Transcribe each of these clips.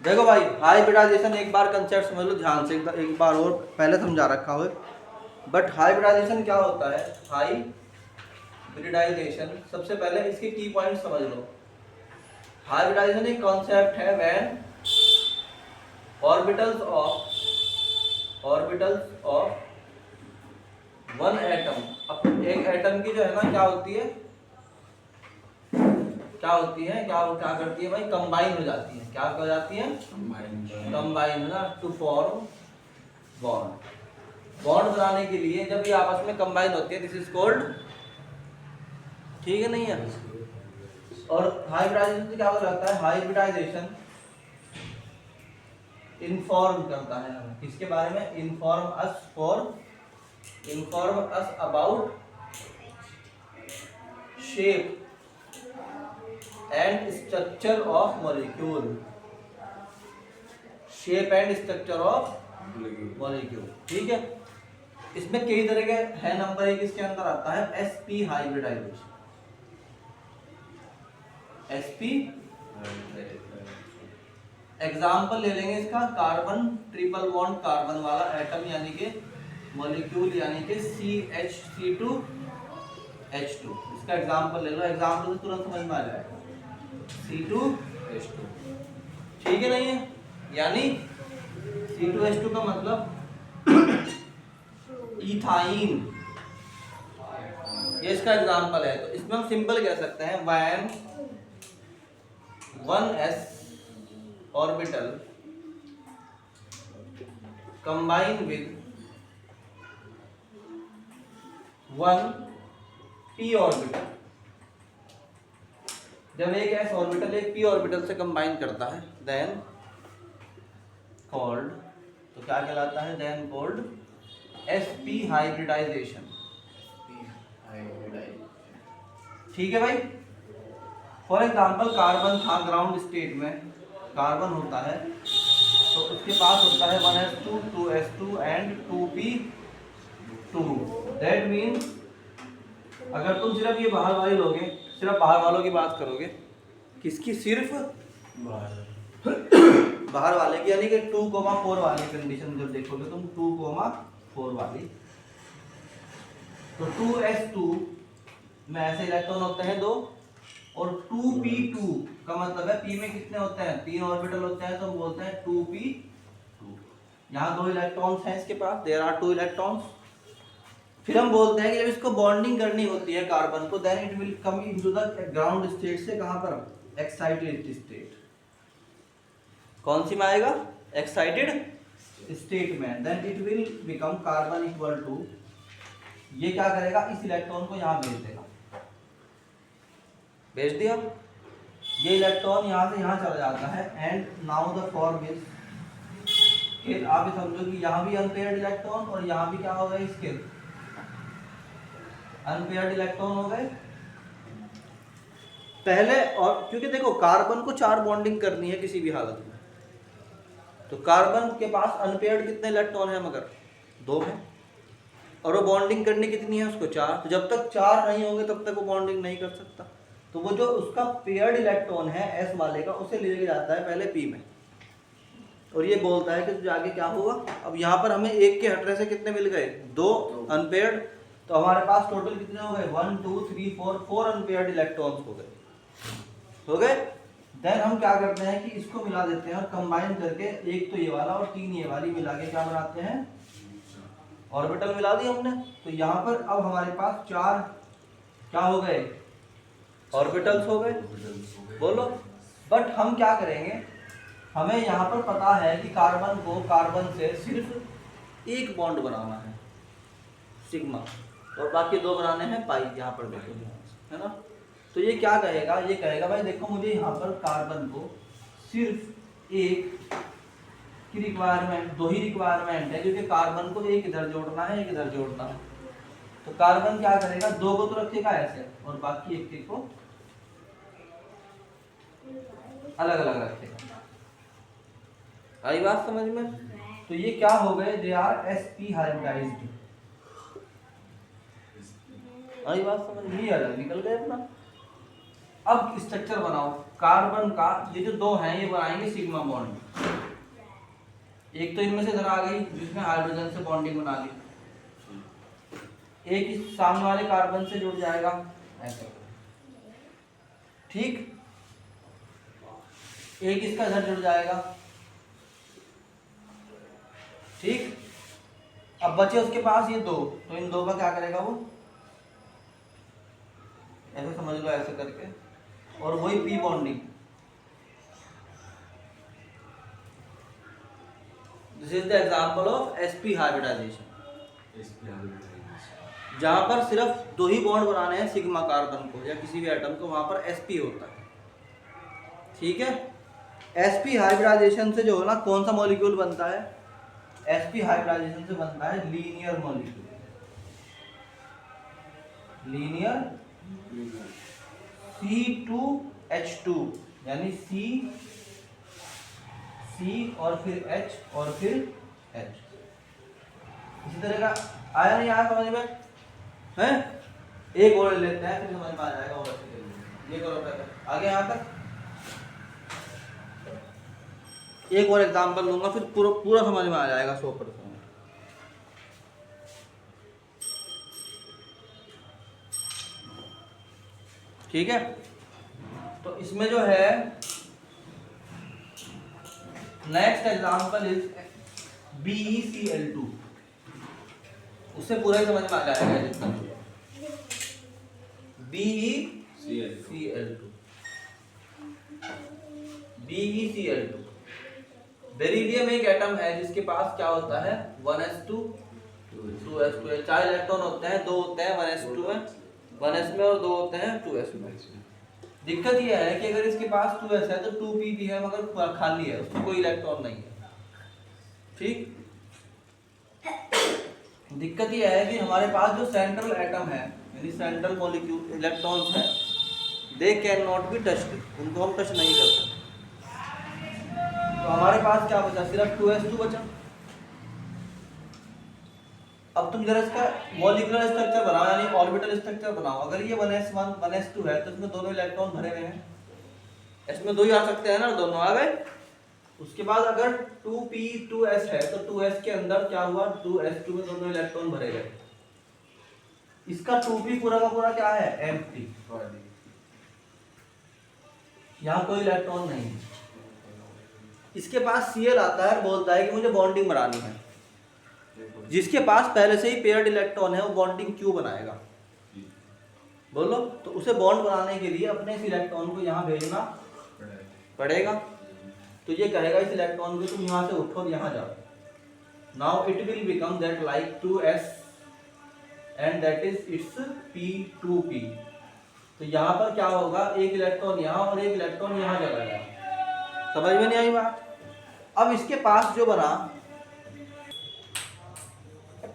देखो भाई, हाइब्रिडाइजेशन एक बार कंसेप्ट समझ लो ध्यान से, एक बार और पहले समझा रखा हो। बट हाइब्रिडाइजेशन क्या होता है? हाइब्रिडाइजेशन सबसे पहले इसके की पॉइंट समझ लो। हाइब्रिडाइजेशन एक कॉन्सेप्ट है when orbitals of one atom, अब एक एटम की जो है ना क्या होती है, क्या करती है भाई, कंबाइन हो जाती है। क्या हो जाती है? कंबाइन है ना, टू फॉर्म बॉन्ड। बॉन्ड बनाने के लिए जब ये आपस में कंबाइन होती है, दिस इज कॉल्ड, ठीक है नहीं है। और हाइब्रिडाइजेशन से क्या हो जाता है? हाइब्रिडाइजेशन इन्फॉर्म करता है हमें किसके बारे में? Inform us about shape and structure of molecule. Shape and structure of molecule, ठीक है। इसमें कई तरह के है। नंबर एक इसके अंदर आता है sp हाइब्रिडाइजेशन। sp एग्जाम्पल ले लेंगे इसका, कार्बन ट्रिपल बॉन्ड कार्बन वाला एटम यानी कि मॉलिक्यूल यानी कि CH2H2, इसका एग्जाम्पल ले लो। एग्जाम्पल से तुरंत समझ में आ जाएगा, C2H2, ठीक है नहीं है। यानी C2H2 का मतलब इथाइन, ये इसका एग्जाम्पल है। तो इसमें हम सिंपल कह सकते हैं when 1s orbital combine with 1p orbital, जब एक s ऑर्बिटल एक p ऑर्बिटल से कंबाइन करता है देन कॉल्ड, तो क्या कहलाता है? देन कॉल्ड sp हाइब्रिडाइजेशन, ठीक है भाई। फॉर एग्जाम्पल कार्बन था ग्राउंड स्टेट में, कार्बन होता है तो उसके पास होता है 1s2 2s2 and 2p2। That means अगर तुम सिर्फ ये बाहर वाले लोगे, सिर्फ बाहर वालों की बात करोगे, किसकी? सिर्फ बाहर वाले की, यानी कि 2,4 वाली कंडीशन जब देखोगे तुम 2,4 वाली, तो 2s2 में ऐसे इलेक्ट्रॉन होते हैं 2, और 2p2 का मतलब है p में कितने होते हैं? 3 ऑर्बिटल होते हैं, तो हम बोलते हैं 2p2। यहाँ 2 इलेक्ट्रॉन्स हैं इसके पास, देयर आर 2 इलेक्ट्रॉन्स। फिर हम बोलते हैं कि जब इसको बॉन्डिंग करनी होती है कार्बन को, then it will come into the ground state से कहां पर? Excited state. कौन सी में आएगा? एक्साइटेड स्टेट में। Then it will become carbon equal to, ये क्या करेगा? इस इलेक्ट्रॉन को यहां भेज देगा, भेज दिया, ये इलेक्ट्रॉन यहां से यहां चला जाता है। And now the form is, फिर आप समझो कि यहां भी अनपेयर्ड इलेक्ट्रॉन और यहां भी क्या हो गए? इसके अनपेयर्ड इलेक्ट्रॉन हो गए पहले। और क्योंकि देखो कार्बन को 4 बॉन्डिंग करनी है किसी भी हालत में, तो कार्बन के पास अनपेयर्ड कितने इलेक्ट्रॉन है? मगर 2 है, और वो बॉन्डिंग करनी कितनी है उसको? 4। तो जब तक 4 नहीं होंगे तब तक वो बॉन्डिंग नहीं कर सकता। तो वो जो उसका पेयर्ड इलेक्ट्रॉन है s वाले का, उसे ले जाता है पहले p में, और ये बोलता है कि तुझे आगे क्या होगा। अब यहाँ पर हमें एक के हटने से कितने मिल गए? 2 अनपेयर्ड। तो हमारे पास टोटल कितने हो गए? 1 2 3 4 अनपेयर्ड इलेक्ट्रॉन्स हो गए। देन हम क्या करते हैं कि इसको मिला देते हैं और कंबाइन करके, एक तो ये वाला और 3 ये वाली मिला के क्या बनाते हैं? ऑर्बिटल मिला दी हमने। तो यहाँ पर अब हमारे पास 4 क्या हो गए? ऑर्बिटल्स हो गए। बोलो। बट हम क्या करेंगे, हमें यहाँ पर पता है कि कार्बन को कार्बन से सिर्फ एक बॉन्ड बनाना है, सिग्मा, और बाकी 2 बनाने हैं पाई। यहाँ पर देखो है ना। तो ये क्या कहेगा? ये कहेगा भाई देखो, मुझे यहाँ पर कार्बन को सिर्फ एक की रिक्वायरमेंट, 2 ही रिक्वायरमेंट है, क्योंकि कार्बन को एक इधर जोड़ना है, एक इधर जोड़ना है। तो कार्बन क्या करेगा? 2 को तो रखेगा ऐसे, और बाकी एक को अलग अलग रखेगा। आई बात समझ में? तो ये क्या हो गए? They are sp hybridised. आई बात समझ में? अलग निकल गए अपना। अब स्ट्रक्चर बनाओ। कार्बन का ये जो दो हैं ये बनाएंगे सिग्मा बॉन्ड। एक तो इनमें से इधर आ गई जिसमें हाइड्रोजन से बॉन्डिंग बना ली, एक इस सामने वाले कार्बन से जुड़ जाएगा ऐसे, ठीक, एक इसका इधर जुड़ जाएगा, ठीक। अब बचे उसके पास ये दो, तो इन दो का क्या करेगा वो, ऐसे समझ लो ऐसे करके, और वही P bonding. This is the example of sp hybridisation, जहां पर सिर्फ दो ही बॉन्ड बनाने हैं सिग्मा कार्बन को या किसी भी एटम को, वहां पर sp होता है, ठीक है। sp हाइब्रिडाइजेशन से जो है ना कौन सा मॉलिक्यूल बनता है, sp हाइब्रिडाइजेशन से बनता है लीनियर मॉलिक्यूल, लीनियर C2H2 यानी C और फिर H और फिर H। इसी तरह का आया नहीं आया समझ में है? एक और ले लेते हैं फिर समझ में आ जाएगा, और अच्छे से ये करो पहले आगे यहाँ तक। एक और एग्जांपल लूंगा फिर पूरा पूरा समझ में आ जाएगा 100%। ठीक है, तो इसमें जो है नेक्स्ट एग्जांपल इज BeCl2, उससे पूरा ही समझ में आ जाएगा जितना BeCl2। BeCl2 बेरिलियम एक एटम है जिसके पास क्या होता है 1s2 2s2, 4 इलेक्ट्रॉन होते हैं, 2 होते हैं 1s2 में, 1s में, और 2 होते हैं 2s में। दिक्कत यह है कि अगर इसके पास 2s है तो 2p भी है मगर खाली है, उसमें कोई इलेक्ट्रॉन नहीं है, ठीक। दिक्कत यह है कि हमारे पास जो सेंट्रल एटम है यानी सेंट्रल मॉलिक्यूल इलेक्ट्रॉन्स हैं, they can not be touched, उनको हम टच नहीं कर सकते। तो हमारे पास क्या बचा, सिर्फ 2s2 बचा। अब तुम जरा इसका मॉलिक्यूलर स्ट्रक्चर बनाओ यानी ऑर्बिटल स्ट्रक्चर बनाओ। अगर ये 1s1 1s2 है तो इसमें दोनों इलेक्ट्रॉन भरे हुए हैं, इसमें दो ही आ सकते हैं ना, दोनों आ गए। उसके बाद अगर 2p 2s है तो 2s के अंदर क्या हुआ, 2s2 में दोनों इलेक्ट्रॉन भरे गए। इसका 2p पूरा का पूरा क्या है, एम्प्टी, यहाँ कोई इलेक्ट्रॉन नहीं है। इसके पास Cl आता है, बोलता है कि मुझे बॉन्डिंग बनानी है। जिसके पास पहले से ही पेयर्ड इलेक्ट्रॉन है वो बॉन्डिंग क्यों बनाएगा, बोलो। तो उसे बॉन्ड बनाने के लिए अपने इस इलेक्ट्रॉन को यहाँ भेजना पड़ेगा। तो ये कहेगा इस इलेक्ट्रॉन को तुम यहाँ से उठो और यहाँ जाओ। Now it will become that like 2s and that is it's p2p। तो यहाँ पर क्या होगा, एक इलेक्ट्रॉन यहाँ और एक इलेक्ट्रॉन यहाँ चला गया। समझ में नहीं आई बात। अब इसके पास जो बना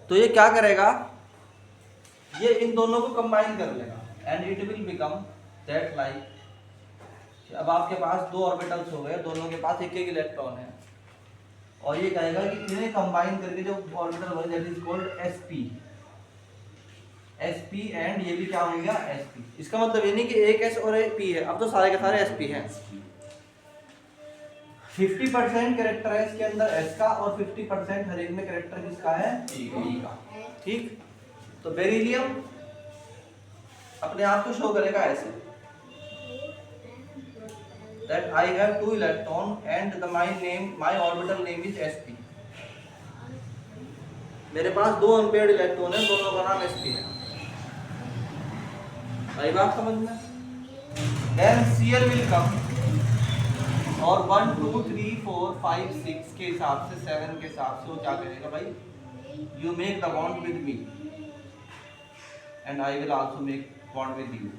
तो ये क्या करेगा, ये इन दोनों को कंबाइन कर लेगा and it will become that like. अब आपके पास दो ऑर्बिटल्स हो गए, दोनों के पास एक एक इलेक्ट्रॉन है, और ये कहेगा कि इन्हें कंबाइन करके जो ऑर्बिटल बने that is called sp and ये भी क्या हो गया sp। इसका मतलब ये नहीं कि एक s और एक p है, अब तो सारे के सारे sp हैं। 50% कैरेक्टर है इसके अंदर s का और 50% हर एक में कैरेक्टर किसका है, e का, ठीक। तो बेरिलियम अपने आप को शो करेगा ऐसे that I have 2 electron and my orbital name is sp। मेरे पास दो अनपेयर्ड इलेक्ट्रॉन है, दोनों का नाम sp है। आई बात समझ में। Then Cl will come और 1 2 3 4 5 6 के हिसाब से 7 के हिसाब से वो क्या करेगा भाई, you make the bond with me and I will also make bond with you।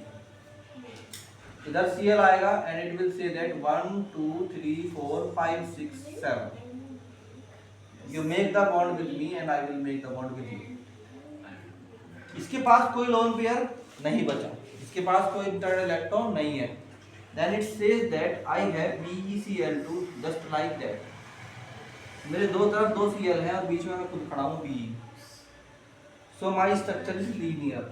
इधर Cl आएगा and it will say that 1 2 3 4 5 6 7 you make the bond with me and I will make the bond with you। इसके पास कोई lone pair नहीं बचा, इसके पास कोई internal electron नहीं है। Then it says that I have BeCl2 just like that। मेरे दो तरफ दो Cl हैं और बीच में मैं खुद खड़ा हूँ Be। So my structure is linear।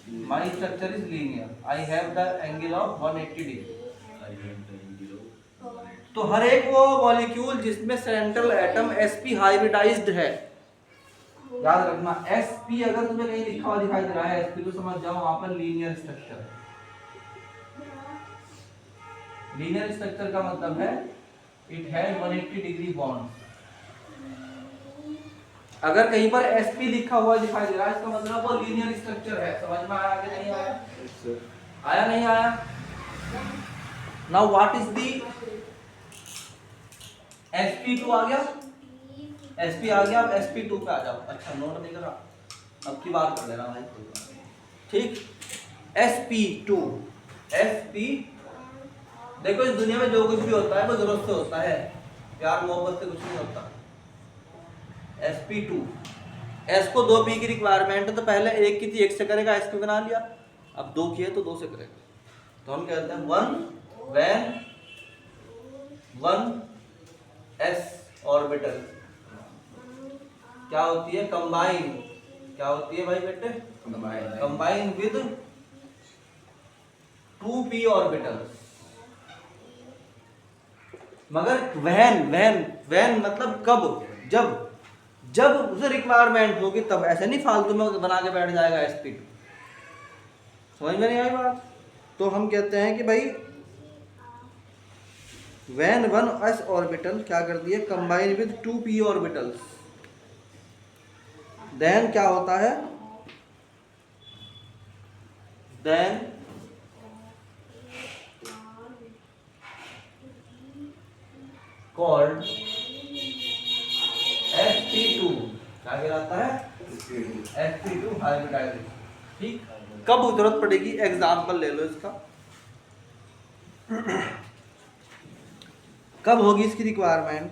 My structure is linear, I have the angle of 180 degree. तो हर एक वो मॉलिक्यूल जिसमें सेंट्रल एटम sp हाइब्रिडाइज्ड है, याद रखना sp अगर तुम्हें कहीं लिखा हुआ दिखाई दे रहा है sp तो समझ जाओ वहां पर लीनियर स्ट्रक्चर है। लीनियर स्ट्रक्चर का मतलब है इट हैज 180 डिग्री बॉन्ड। अगर कहीं पर sp लिखा हुआ दिखाई दे रहा है इसका मतलब वो लीनियर स्ट्रक्चर है। समझ में आया कि नहीं आया? आया नहीं आया? Now what is the sp2 आ गया, sp आ गया। अब sp2 पे आ जाओ। अच्छा नोट नहीं करा, अब की बात कर लेना भाई, ठीक। sp2 sp देखो इस दुनिया में जो कुछ भी होता है वो जरूरत से होता है, प्यार मोहब्बत से कुछ नहीं होता। sp2 s को 2p की रिक्वायरमेंट है तो पहले एक की थी एक से करेगा, s को बना लिया। अब 2 की है तो 2 से करेगा। तो हम कहते हैं वन s ऑर्बिटल क्या होती है? कंबाइन। क्या होती है भाई बेटे? Combine with 2p orbitals. मगर वहन मतलब कब? जब उसे रिक्वायरमेंट होगी तब, ऐसे नहीं फालतू में बना के बैठ जाएगा sp2। समझ में नहीं आई बात? तो हम कहते हैं कि भाई when one s ऑर्बिटल क्या कर दिए? Combine with 2p orbitals, then क्या होता है? Then called sp2। क्या कहलाता है? sp2 hybridisation. ठीक। कब जरूरत पड़ेगी? एग्जाम्पल ले लो इसका। कब होगी इसकी रिक्वायरमेंट?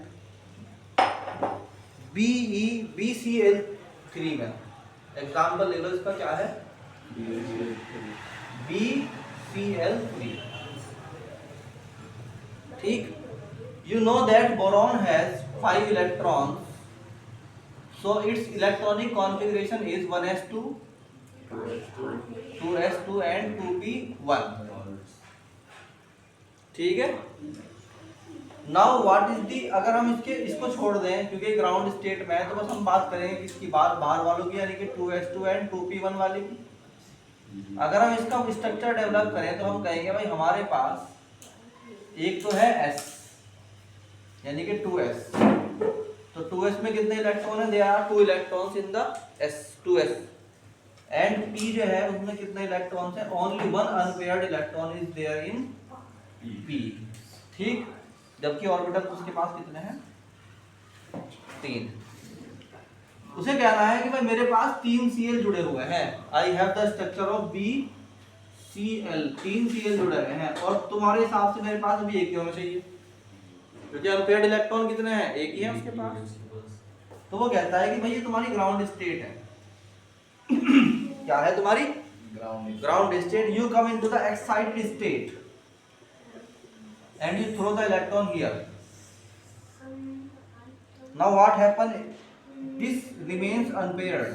BeCl3 में। एग्जाम्पल ले लो इसका, क्या है? BeCl3। ठीक। You know that boron has 5 electrons, so its electronic configuration is 1s2, 2s2 and 2p1। ठीक है। नाउ व्हाट इज दी, अगर हम इसको छोड़ दें क्योंकि ग्राउंड स्टेट में है तो बस हम बात करेंगे किसकी? बाहर वालों की, यानी कि 2s2 एंड 2p1 वाले की। अगर हम इसका स्ट्रक्चर डेवलप करें तो हम कहेंगे भाई हमारे पास एक तो है s यानी कि 2s। तो 2s में कितने इलेक्ट्रॉन है? There are 2 electrons in the s 2s। And p जो है उसमें कितने इलेक्ट्रॉन्स है? Only 1 unpaired electron is there in p। ठीक। जबकि ऑर्बिटल उसके पास कितने हैं? 3। उसे कहना है कि भाई मेरे पास 3 Cl जुड़े हुए हैं। I have the structure of BCl, 3 Cl जुड़े हुए हैं और तुम्हारे हिसाब से मेरे पास अभी एक ही होना चाहिए क्योंकि अनपेयर्ड इलेक्ट्रॉन कितने हैं? एक ही है उसके पास। तो वो कहता है कि भाई ये तुम्हारी ग्राउंड स्टेट है। क्या है तुम्हारी? Ground state. You come into the excited state and you throw the electron here. Now what happen? This remains unpaired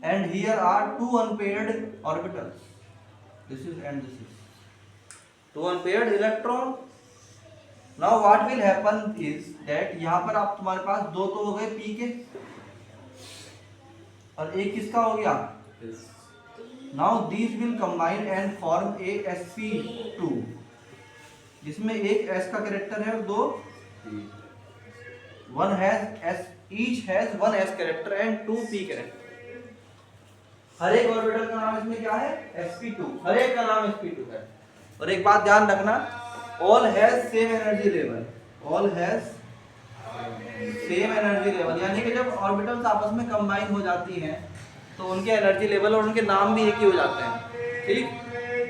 and here are 2 unpaired orbitals. This is and this is 2 unpaired electron. Now what will happen is that यहाँ पर आप तुम्हारे पास 2 तो हो गए p के और एक किसका हो गया? Now these will combine and form a sp2 जिसमें एक s का कैरेक्टर है और 2 one has s, each has 1 s character and 2 p character. हर एक ऑर्बिटल का नाम इसमें क्या है? sp2। हर एक का नाम sp2 है। और एक बात ध्यान रखना, all has same energy level, all has same energy level, यानी कि जब ऑर्बिटल्स आपस में कंबाइन हो जाती हैं तो उनके एनर्जी लेवल और उनके नाम भी एक ही हो जाते हैं। ठीक।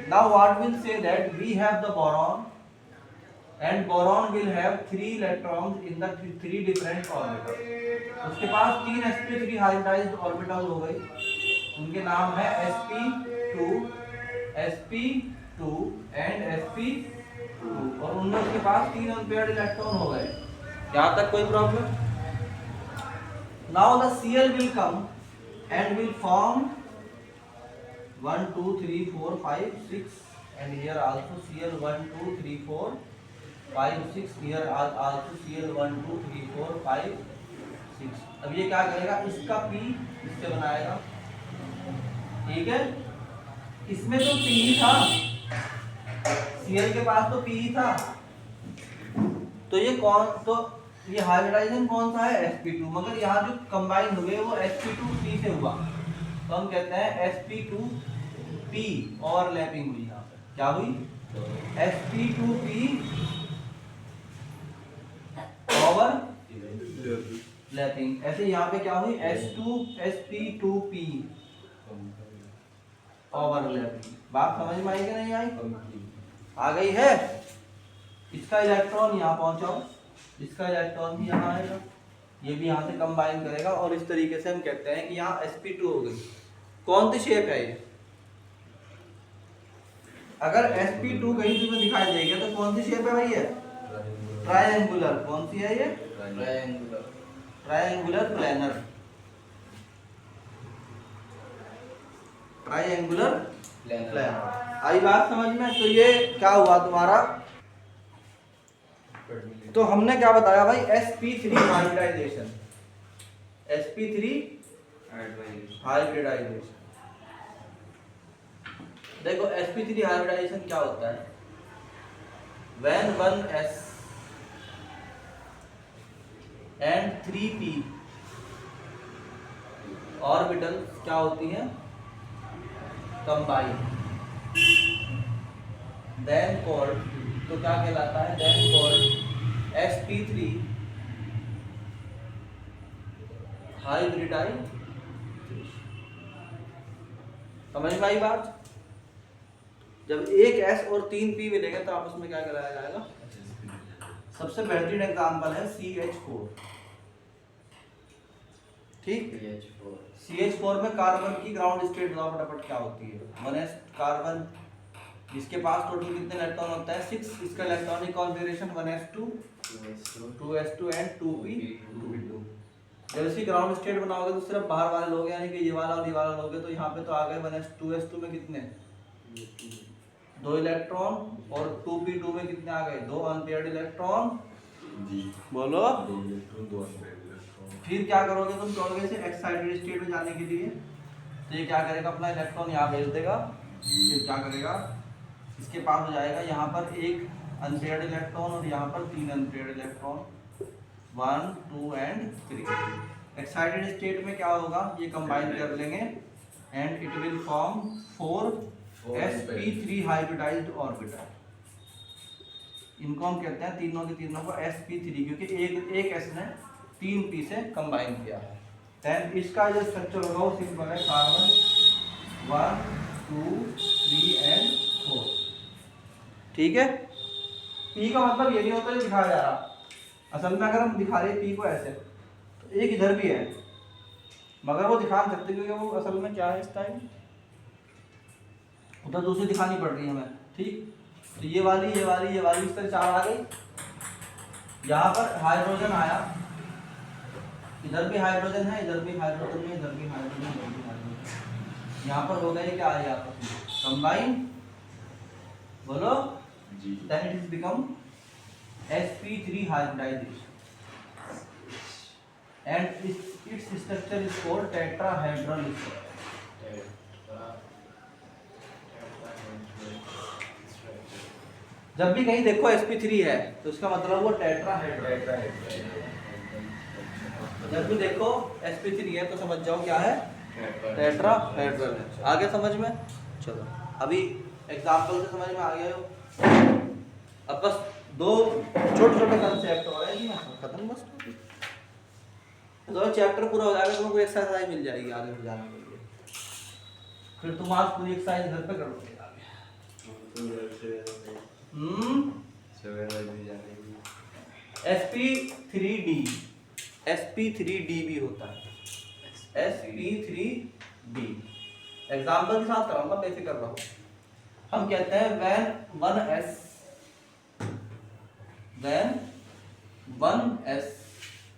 Now what will say that we have the boron and boron will have 3 electrons in the 3 different orbitals. उसके पास 3 sp3 हाइब्रिडाइज्ड ऑर्बिटल हो गई, उनके नाम है sp2 एंड sp2 और उनमें उसके पास 3 अनपेयर्ड इलेक्ट्रॉन हो गए। यहाँ तक कोई problem? Now the Cl will come and will form 1 2 3 4 5 6, and here also Cl 1 2 3 4 5 6, here also Cl 1 2 3 4 5 6। अब ये क्या करेगा, इसका P इससे बनाएगा, ठीक है। इसमें तो P ही था, Cl के पास तो P ही था, तो ये कौन, तो ये हाइब्रिडाइजेशन कौन सा है, sp2, मगर यहाँ जो कंबाइन हुए वो sp2p से हुआ, तो हम कहते हैं sp2p ओवरलैपिंग हुई, यहाँ पे क्या हुई, sp2p ओवरलैपिंग। ऐसे यहाँ पे क्या हुई, sp2p ओवरलैपिंग। बात समझ में आई कि नहीं आई, आ गई है। इसका इलेक्ट्रॉन यहाँ पहुंचाओ, इसका इलेक्ट्रॉन भी यहाँ आएगा, ये भी यहाँ से कंबाइन करेगा, और इस तरीके से हम कहते हैं कि यहाँ sp2 हो गई। कौन सी शेप है ये, अगर sp2 कहीं तुम्हें दिखाई देगा तो कौन सी शेप है भाई, ये ट्रायंगुलर। कौन सी है ये, ट्रायंगुलर प्लेनर, ट्रायंगुलर प्लेनर। आई बात समझ में। तो ये क्या हुआ तुम्हारा, तो हमने क्या बताया भाई, sp3 हाइब्रिडाइजेशन, sp3 हाइब्रिडाइजेशन। देखो sp3 हाइब्रिडाइजेशन क्या होता है, when 1s and 3p orbital क्या होती हैं, कंबाइन, then called, तो क्या कहलाता है, then called sp3 हाइब्रिडाइजेशन। समझ में आई बात। जब एक S और 3 P मिलेगा तो आपस में क्या कराया जाएगा, सबसे बेहतरीन एग्जांपल है CH4, ठीक। CH4 में कार्बन की ग्राउंड स्टेट बताओ फटाफट क्या होती है, 1s कार्बन, इसके पास टोटल कितने इलेक्ट्रॉन होता है, 6, इसका electronic configuration 1s2 2s2 and 2p2। जब इसकी ग्राउंड स्टेट बनाओगे तो सिर्फ बाहर वाले लोग, यानी कि ये वाला और ये वाला लोगे, तो यहाँ पे तो आ गए 1s2s2 में कितने, 2 इलेक्ट्रॉन, और 2p2 में कितने आ गए, 2 अनपेयर्ड इलेक्ट्रॉन जी, बोलो 2 इलेक्ट्रॉन 2 अनपेयर्ड इलेक्ट्रॉन। फिर क्या करोगे तुम, कहोगे से एक्साइटेड स्टेट में जाने के लिए, तो ये क्या करेगा, अपना इलेक्ट्रॉन यहाँ भेज देगा, फिर क्या करेगा, इसके पास हो जाएगा यहाँ पर एक अनपेयर्ड इलेक्ट्रॉन और यहाँ पर 3 unpaired electron, 1 2 and 3। Excited state में क्या होगा, ये कंबाइन कर लेंगे and it will form 4 sp3 hybridised orbital. इनको हम कहते हैं तीनों के तीनों को sp3, क्योंकि एक s ने 3 p से कंबाइन किया है। देन इसका जो स्ट्रक्चर होगा वो सिंपल है, कार्बन 1 2 3 एंड 4, ठीक है। p का मतलब ये नहीं होता जो दिखाया जा रहा, असल में अगर हम दिखा रहे p को ऐसे, तो एक इधर भी है, मगर वो दिखा नहीं सकते क्योंकि वो असल में क्या है, इस टाइम उधर दूसरी दिखानी पड़ रही है हमें, ठीक। तो ये वाली इस तरह 4 आ गई, यहाँ पर हाइड्रोजन आया, इधर भी हाइड्रोजन है, इधर भी हाइड्रोजन है, इधर भी हाइड्रोजन, इधर भी हाइड्रोजन, यहाँ पर हो गया क्या आ गया कंबाइन, बोलो जी, then it is become sp3 hybridization and its structure is called tetrahedral structure। जब भी कहीं देखो sp3 है तो इसका मतलब वो टेट्राहेड्रल, जब भी देखो sp3 है तो समझ जाओ क्या है, टेट्राहेड्रल है। आगे समझ में, चलो अभी एग्जांपल से समझ में आ गया हो। अब बस 2 छोटे कंसेप्ट हो रहे हैं, खत्म बस, तो चैप्टर पूरा हो जाएगा, तुमको एक्सरसाइज मिल जाएगी आगे हो जाने के लिए, फिर तुम आज पूरी एक्सरसाइज घर पे करोगे। sp3d भी होता है, sp3d एग्जांपल के साथ कराऊंगा, बेसिक कर रहा हूं। हम कहते हैं when 1s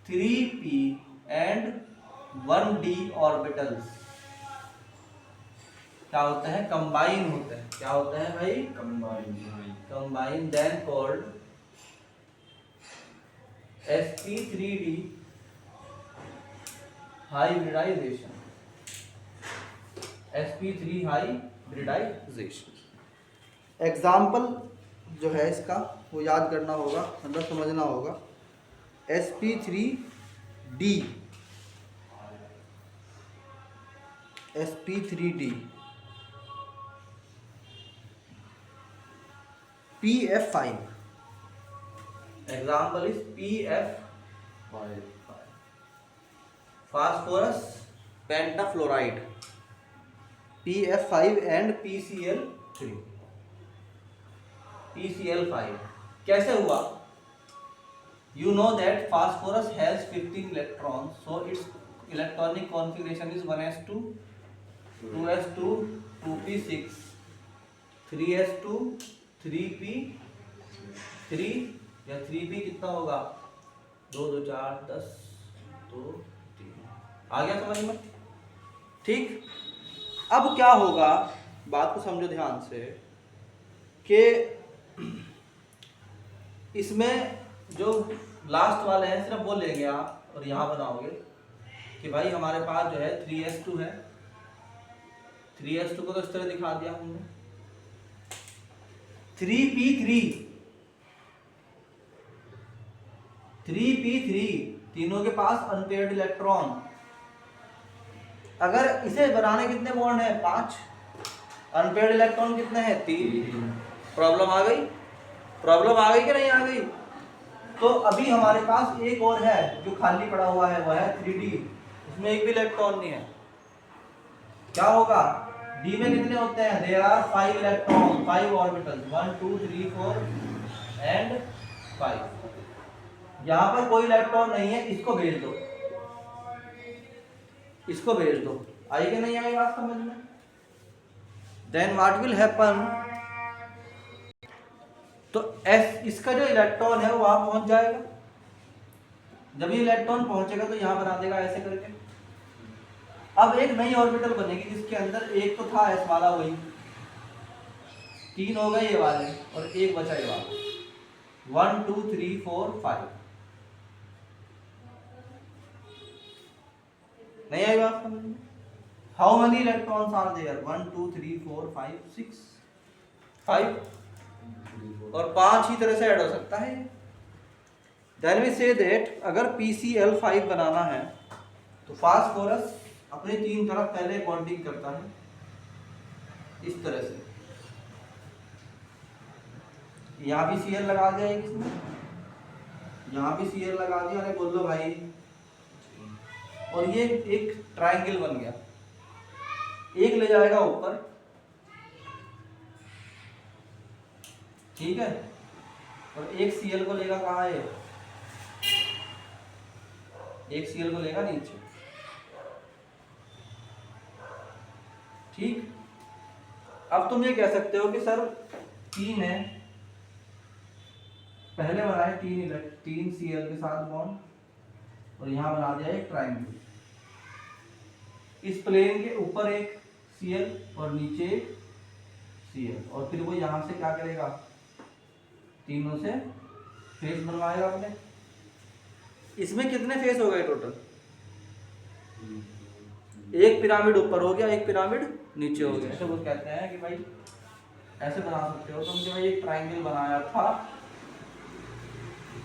3p and 1d orbitals क्या होते हैं, कंबाइन होते हैं। क्या होते हैं भाई, combine. Then called sp3d hybridisation. sp3 hybridisation. Example जो है इसका वो याद करना होगा, मतलब समझना होगा। sp3d sp3d pf5। Example is pf5, phosphorus pentafluoride, pf5 and pCl3, pCl5। कैसे हुआ? You know that phosphorus has 15 electrons, so its electronic configuration is 1s2, 2s2, 2p6, 3s2, 3p3 या 3p कितना होगा, 2 2 4 10 2 3। आ गया समझ में? ठीक। अब क्या होगा, बात को समझो ध्यान से, कि इसमें जो लास्ट वाले हैं सिर्फ वो लेंगे आप और यहाँ बनाओगे कि भाई हमारे पास जो है 3s2 है। 3s2 को तो इस तरह दिखा दिया हमने। 3p3 तीनों के पास अनपेयर्ड इलेक्ट्रॉन। अगर इसे बनाने कितने बॉन्ड है, 5। अनपेयर्ड इलेक्ट्रॉन कितने हैं, 3। प्रॉब्लम आ गई? प्रॉब्लम आ गई कि नहीं आ गई? तो अभी हमारे पास एक और है जो खाली पड़ा हुआ है, वह है 3d। उसमें एक भी इलेक्ट्रॉन नहीं है। क्या होगा, d में कितने होते हैं, there are 5 electron, 5 orbitals, 1 2 3 4 and 5। यहाँ पर कोई इलेक्ट्रॉन नहीं है, इसको भेज दो, इसको भेज दो। आई कि नहीं आई बात समझ में? देन व्हाट विल हैपन, तो S इसका जो इलेक्ट्रॉन है वो वहां पहुंच जाएगा। जब ये इलेक्ट्रॉन पहुंचेगा तो यहां बना देगा ऐसे करके। अब एक नई ऑर्बिटल बनेगी जिसके अंदर एक तो था S वाला, वही 3 हो गए ये वाले और एक बचा ये वाला। 1 2 3 4 5। नहीं आई बात समझ में? How many electrons are there, 1 2 3 4 5 6 5 और 5 ही तरह से ऐड हो सकता है। देन वी से दैट अगर PCl5 बनाना है तो फास्फोरस अपने 3 तरफ पहले बॉन्डिंग करता है इस तरह से। यहाँ भी Cl लगा दिया एक इसमें, यहाँ भी Cl लगा दिया, अरे बोल दो भाई। और ये एक ट्रायंगल बन गया, एक ले जाएगा ऊपर, ठीक है, और एक Cl को लेगा कहाँ है, एक Cl को लेगा नीचे। ठीक। अब तुम ये कह सकते हो कि सर 3 है, पहले बनाए 3 Cl के साथ बॉन्ड और यहां बना दिया एक ट्रायंगल। इस प्लेन के ऊपर एक Cl और नीचे एक Cl, और फिर वो यहां से क्या करेगा, तीनों से फेस बनवाएगा अपने। इसमें कितने फेस हो गए टोटल, एक पिरामिड ऊपर हो गया, एक पिरामिड नीचे हो गया। तो वो कहते हैं कि भाई ऐसे बना सकते हो तुम कि भाई एक ट्रायंगल बनाया था,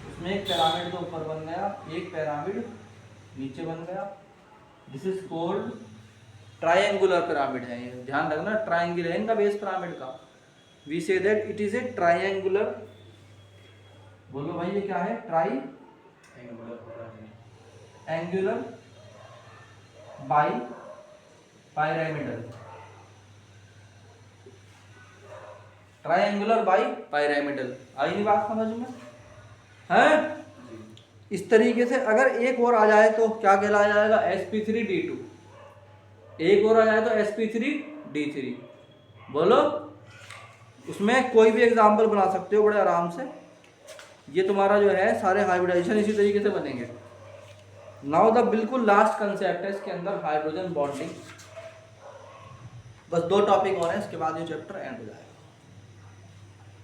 उसमें एक पिरामिड तो ऊपर बन गया, एक पिरामिड नीचे बन गया। This is called triangular pyramid है। ये ध्यान रखना, ट्रायंगल है इनका बेस पिरामिड का। We see that it is a triangular, बोलो भाई ये क्या है, triangular bi pyramidal. Triangular bi pyramidal. आई नहीं बात समझ में है? इस तरीके से अगर एक और आ जाए तो क्या कहलाया जाएगा, sp3d2। एक और आ जाए तो sp3d3। बोलो, उसमें कोई भी एग्जाम्पल बना सकते हो बड़े आराम से। ये तुम्हारा जो है सारे हाइब्रिडाइजेशन इसी तरीके से बनेंगे। नाउ द बिल्कुल लास्ट कंसेप्ट है इसके अंदर, हाइड्रोजन बॉन्डिंग। बस 2 टॉपिक और हैं, इसके बाद ये चैप्टर एंड हो जाएगा।